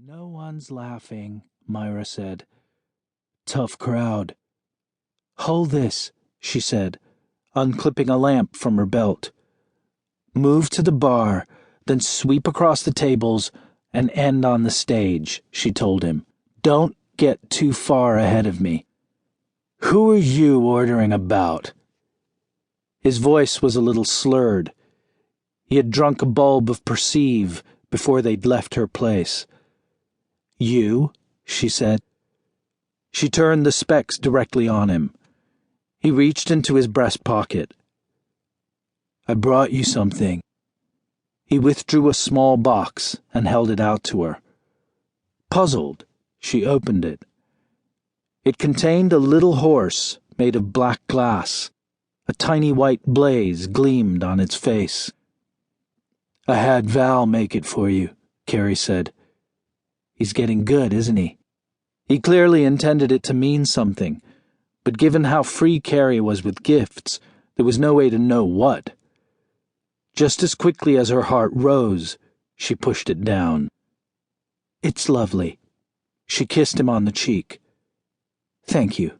No one's laughing, Mira said. Tough crowd. Hold this, she said, unclipping a lamp from her belt. Move to the bar, then sweep across the tables and end on the stage, she told him. Don't get too far ahead of me. Who are you ordering about? His voice was a little slurred. He had drunk a bulb of Perceive before they'd left her place. You, she said. She turned the specs directly on him. He reached into his breast pocket. I brought you something. He withdrew a small box and held it out to her. Puzzled, she opened it. It contained a little horse made of black glass. A tiny white blaze gleamed on its face. I had Val make it for you, Carey said. He's getting good, isn't he? He clearly intended it to mean something, but given how free Carey was with gifts, there was no way to know what. Just as quickly as her heart rose, she pushed it down. It's lovely. She kissed him on the cheek. Thank you.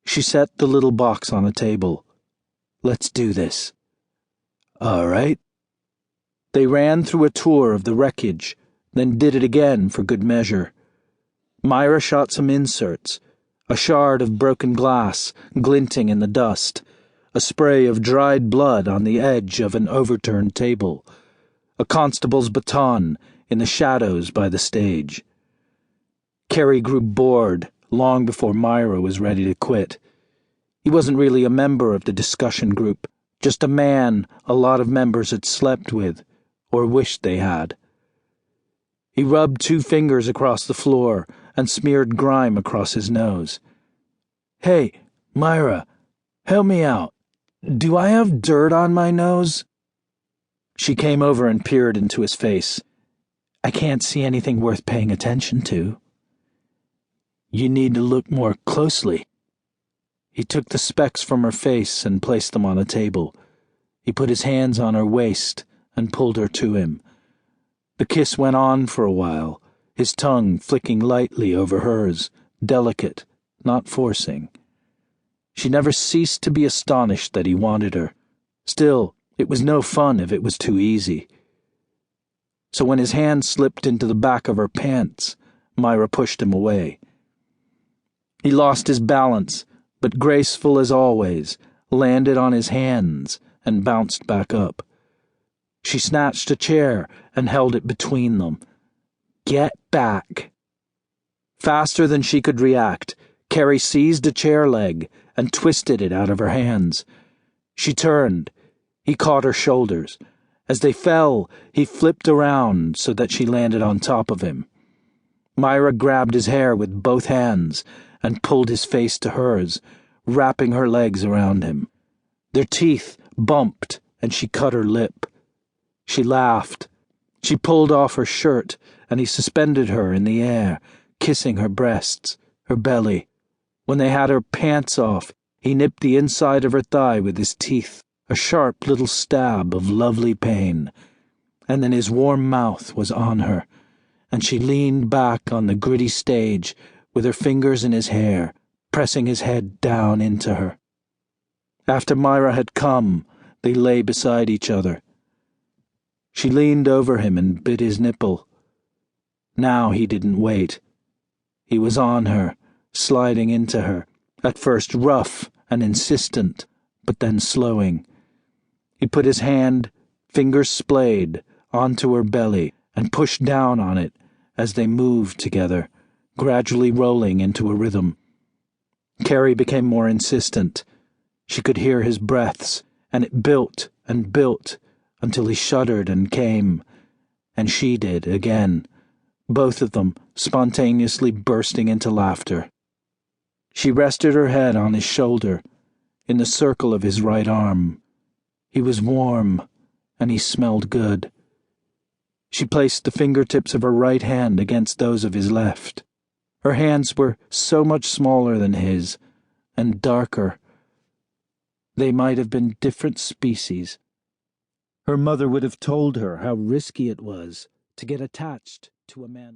She set the little box on a table. Let's do this. All right. They ran through a tour of the wreckage, then did it again for good measure. Mira shot some inserts, a shard of broken glass glinting in the dust, a spray of dried blood on the edge of an overturned table, a constable's baton in the shadows by the stage. Carey grew bored long before Mira was ready to quit. He wasn't really a member of the discussion group, just a man a lot of members had slept with, or wished they had. He rubbed 2 fingers across the floor and smeared grime across his nose. Hey, Mira, help me out. Do I have dirt on my nose? She came over and peered into his face. I can't see anything worth paying attention to. You need to look more closely. He took the specs from her face and placed them on a table. He put his hands on her waist and pulled her to him. The kiss went on for a while, his tongue flicking lightly over hers, delicate, not forcing. She never ceased to be astonished that he wanted her. Still, it was no fun if it was too easy. So when his hand slipped into the back of her pants, Mira pushed him away. He lost his balance, but graceful as always, landed on his hands and bounced back up. She snatched a chair and held it between them. Get back. Faster than she could react, Carey seized a chair leg and twisted it out of her hands. She turned. He caught her shoulders. As they fell, he flipped around so that she landed on top of him. Mira grabbed his hair with both hands and pulled his face to hers, wrapping her legs around him. Their teeth bumped and she cut her lip. She laughed. She pulled off her shirt and he suspended her in the air, kissing her breasts, her belly. When they had her pants off, he nipped the inside of her thigh with his teeth, a sharp little stab of lovely pain. And then his warm mouth was on her, and she leaned back on the gritty stage with her fingers in his hair, pressing his head down into her. After Mira had come, they lay beside each other. She leaned over him and bit his nipple. Now he didn't wait. He was on her, sliding into her, at first rough and insistent, but then slowing. He put his hand, fingers splayed, onto her belly and pushed down on it as they moved together, gradually rolling into a rhythm. Carey became more insistent. She could hear his breaths, and it built and built until he shuddered and came, and she did again, both of them spontaneously bursting into laughter. She rested her head on his shoulder, in the circle of his right arm. He was warm, and he smelled good. She placed the fingertips of her right hand against those of his left. Her hands were so much smaller than his, and darker. They might have been different species. Her mother would have told her how risky it was to get attached to a man.